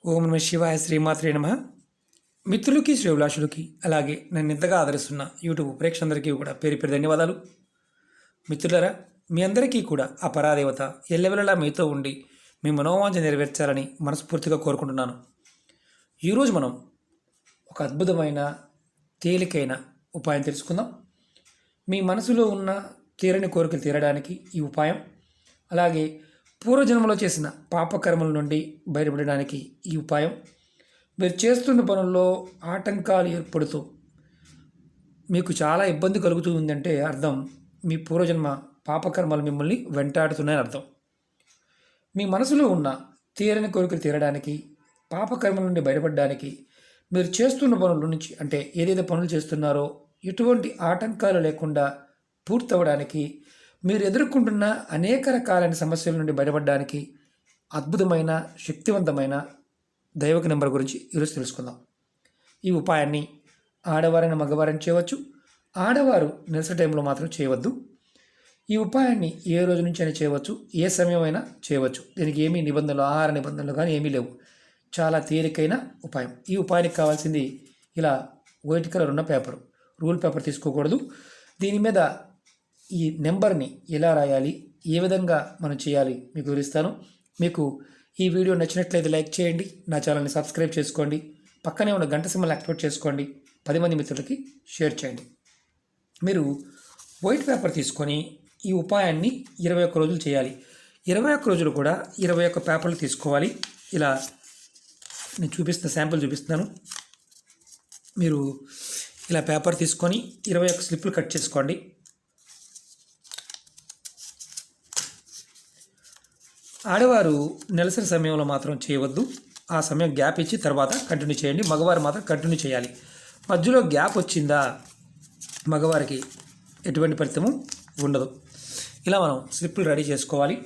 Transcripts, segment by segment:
ఓం నమ శివాయ శ్రీమాత్రే నమ. మిత్రులకి శ్రేభిలాషులకి అలాగే నన్ను ఇంతగా ఆదరిస్తున్న యూట్యూబ్ ప్రేక్షకులందరికీ కూడా పేరు పేరు ధన్యవాదాలు. మిత్రులరా, మీ అందరికీ కూడా ఆ పరాదేవత ఎల్లవెల్లలా మీతో ఉండి మీ మనోవాంఛ నెరవేర్చాలని మనస్ఫూర్తిగా కోరుకుంటున్నాను. ఈరోజు మనం ఒక అద్భుతమైన తేలికైన ఉపాయం తెలుసుకుందాం. మీ మనసులో ఉన్న తీరని కోరికలు తీరడానికి ఈ ఉపాయం, అలాగే పూర్వజన్మలో చేసిన పాపకర్మల నుండి బయటపడడానికి ఈ ఉపాయం, మీరు చేస్తున్న పనుల్లో ఆటంకాలు ఏర్పడుతూ మీకు చాలా ఇబ్బంది కలుగుతూ ఉందంటే అర్థం మీ పూర్వజన్మ పాపకర్మలు మిమ్మల్ని వెంటాడుతున్నాయని అర్థం. మీ మనసులో ఉన్న తీరని కోరికలు తీరడానికి, పాపకర్మల నుండి బయటపడడానికి, మీరు చేస్తున్న పనుల నుంచి అంటే ఏదైతే పనులు చేస్తున్నారో ఎటువంటి ఆటంకాలు లేకుండా పూర్తవడానికి, మీరు ఎదుర్కొంటున్న అనేక రకాలైన సమస్యల నుండి బయటపడడానికి అద్భుతమైన శక్తివంతమైన దైవిక నెంబర్ గురించి ఈరోజు తెలుసుకుందాం. ఈ ఉపాయాన్ని ఆడవారైన మగవారైనా చేయవచ్చు. ఆడవారు నెలసరి టైంలో మాత్రం చేయవద్దు. ఈ ఉపాయాన్ని ఏ రోజు నుంచి అయినా చేయవచ్చు, ఏ సమయమైనా చేయవచ్చు. దీనికి ఏమీ నిబంధనలు, ఆహార నిబంధనలు కానీ ఏమీ లేవు. చాలా తేలికైన ఉపాయం. ఈ ఉపాయానికి కావాల్సింది ఇలా వైట్ కలర్ ఉన్న పేపర్, రూల్ పేపర్ తీసుకోకూడదు. దీని మీద ఈ నెంబర్ని ఎలా రాయాలి, ఏ విధంగా మనం చేయాలి మీకు వివరిస్తాను. మీకు ఈ వీడియో నచ్చినట్లయితే లైక్ చేయండి, నా ఛానల్ని సబ్స్క్రైబ్ చేసుకోండి, పక్కనే ఉన్న గంట సింబల్ యాక్టివేట్ చేసుకోండి, 10 మంది మిత్రులకి షేర్ చేయండి. మీరు వైట్ పేపర్ తీసుకొని ఈ ఉపాయాన్ని 21 రోజులు చేయాలి. 21 రోజులు కూడా 21 పేపర్లు తీసుకోవాలి. ఇలా నేను చూపిస్తున్న శాంపుల్ చూపిస్తున్నాను. మీరు ఇలా పేపర్ తీసుకొని 21 స్లిప్లు కట్ చేసుకోండి. ఆడవారు నెలసరి సమయంలో మాత్రం చేయవద్దు. ఆ సమయం గ్యాప్ ఇచ్చి తర్వాత కంటిన్యూ చేయండి. మగవారు మాత్రం కంటిన్యూ చేయాలి. మధ్యలో గ్యాప్ వచ్చిందా మగవారికి ఎటువంటి ఫలితము ఉండదు. ఇలా మనం స్లిప్లు రెడీ చేసుకోవాలి.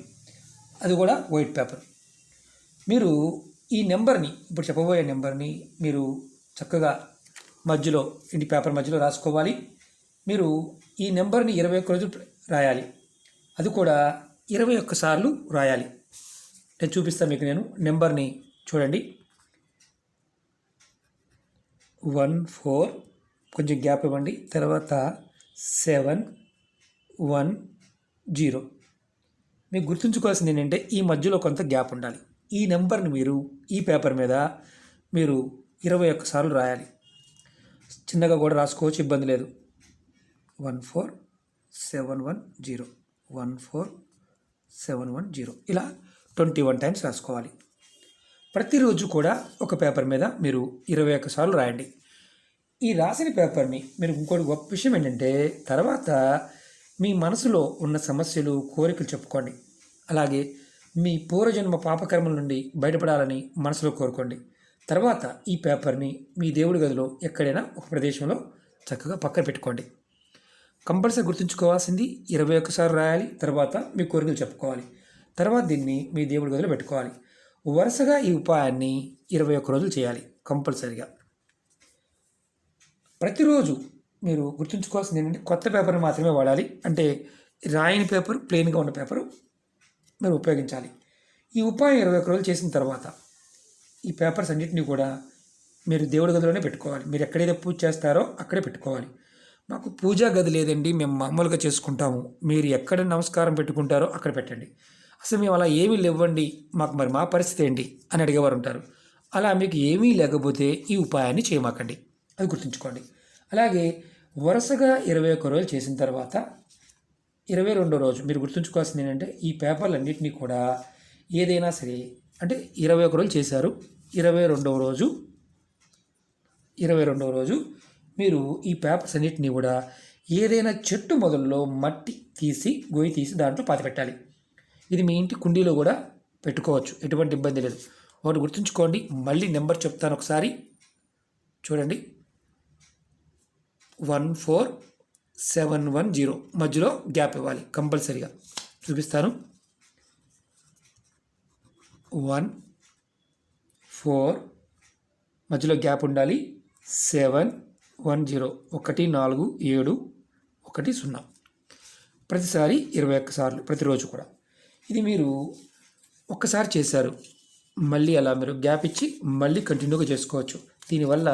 అది కూడా వైట్ పేపర్. మీరు ఈ నెంబర్ని, ఇప్పుడు చెప్పబోయే నెంబర్ని మీరు చక్కగా మధ్యలో ఇంటి పేపర్ మధ్యలో రాసుకోవాలి. మీరు ఈ నెంబర్ని 21 రోజులు రాయాలి. అది కూడా 21 సార్లు రాయాలి. నేను చూపిస్తాను మీకు. నేను నెంబర్ని చూడండి. 14, కొంచెం గ్యాప్ ఇవ్వండి, తర్వాత 710. మీకు గుర్తుంచుకోవాల్సింది ఏంటంటే ఈ మధ్యలో కొంత గ్యాప్ ఉండాలి. ఈ నెంబర్ని మీరు ఈ పేపర్ మీద మీరు 21 సార్లు రాయాలి. చిన్నగా కూడా రాసుకోవచ్చు, ఇబ్బంది లేదు. 14710, 14710 ఇలా 21 టైమ్స్ రాసుకోవాలి. ప్రతిరోజు కూడా ఒక పేపర్ మీద మీరు 21 సార్లు రాయండి. ఈ రాసిన పేపర్ని మీరు ఇంకోటి గొప్ప విషయం ఏంటంటే తర్వాత మీ మనసులో ఉన్న సమస్యలు, కోరికలు చెప్పుకోండి. అలాగే మీ పూర్వజన్మ పాపకర్మల నుండి బయటపడాలని మనసులో కోరుకోండి. తర్వాత ఈ పేపర్ని మీ దేవుడి గదిలో ఎక్కడైనా ఒక ప్రదేశంలో చక్కగా పక్కన పెట్టుకోండి. కంపల్సరీ గుర్తుంచుకోవాల్సింది 21 సార్లు రాయాలి. తర్వాత మీ కోరికలు చెప్పుకోవాలి. తర్వాత దీన్ని మీ దేవుడి గదిలో పెట్టుకోవాలి. వరుసగా ఈ ఉపాయాన్ని 21 రోజులు చేయాలి కంపల్సరీగా. ప్రతిరోజు మీరు గుర్తుంచుకోవాల్సింది ఏంటంటే కొత్త పేపర్ని మాత్రమే వాడాలి. అంటే రాయని పేపర్, ప్లెయిన్గా ఉన్న పేపరు మీరు ఉపయోగించాలి. ఈ ఉపాయం 21 రోజులు చేసిన తర్వాత ఈ పేపర్స్ అన్నింటినీ కూడా మీరు దేవుడి గదిలోనే పెట్టుకోవాలి. మీరు ఎక్కడైతే పూజ చేస్తారో అక్కడే పెట్టుకోవాలి. మాకు పూజా గది లేదండి, మేము మామూలుగా చేసుకుంటాము, మీరు ఎక్కడ నమస్కారం పెట్టుకుంటారో అక్కడ పెట్టండి. అసలు మేము అలా ఏమీ లేవండి, మాకు మరి మా పరిస్థితి ఏంటి అని అడిగేవారు ఉంటారు. అలా మీకు ఏమీ లేకపోతే ఈ ఉపాయాన్ని చేయమాకండి, అది గుర్తుంచుకోండి. అలాగే వరుసగా 21 రోజులు చేసిన తర్వాత 22వ రోజు మీరు గుర్తుంచుకోవాల్సింది ఏంటంటే ఈ పేపర్లన్నింటినీ కూడా ఏదైనా సరే, అంటే 21 రోజులు చేశారు, 22వ రోజు మీరు ఈ పేపర్స్ అన్నింటినీ కూడా ఏదైనా చెట్టు మొదల్లో మట్టి తీసి, గొయ్యి తీసి దాంట్లో పాతి పెట్టాలి. ఇది మీ ఇంటి కుండీలో కూడా పెట్టుకోవచ్చు, ఎటువంటి ఇబ్బంది లేదు. ఒకటి గుర్తుంచుకోండి, మళ్ళీ నెంబర్ చెప్తాను ఒకసారి చూడండి. 14710 మధ్యలో గ్యాప్ ఇవ్వాలి కంపల్సరీగా. చూపిస్తాను. 14 మధ్యలో గ్యాప్ ఉండాలి. 710, 14710. ప్రతిసారి 21 సార్లు, ప్రతిరోజు కూడా. ఇది మీరు ఒక్కసారి చేశారు, మళ్ళీ అలా మీరు గ్యాప్ ఇచ్చి మళ్ళీ కంటిన్యూగా చేసుకోవచ్చు. దీనివల్ల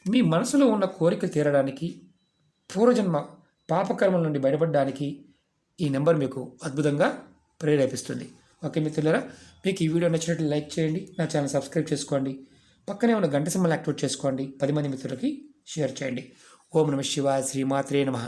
మీ మనసులో ఉన్న కోరికలు తీరడానికి, పూర్వజన్మ పాపకర్మల నుండి బయటపడడానికి ఈ నెంబర్ మీకు అద్భుతంగా ప్రేరేపిస్తుంది. ఓకే మిత్రులారా, మీకు ఈ వీడియో నచ్చినట్లు లైక్ చేయండి, నా ఛానల్ సబ్స్క్రైబ్ చేసుకోండి, పక్కనే ఉన్న గంట సింబల్ యాక్టివేట్ చేసుకోండి, 10 మంది మిత్రులకి షేర్ చేయండి. ఓం నమః శివాయ, శ్రీమాత్రే నమః.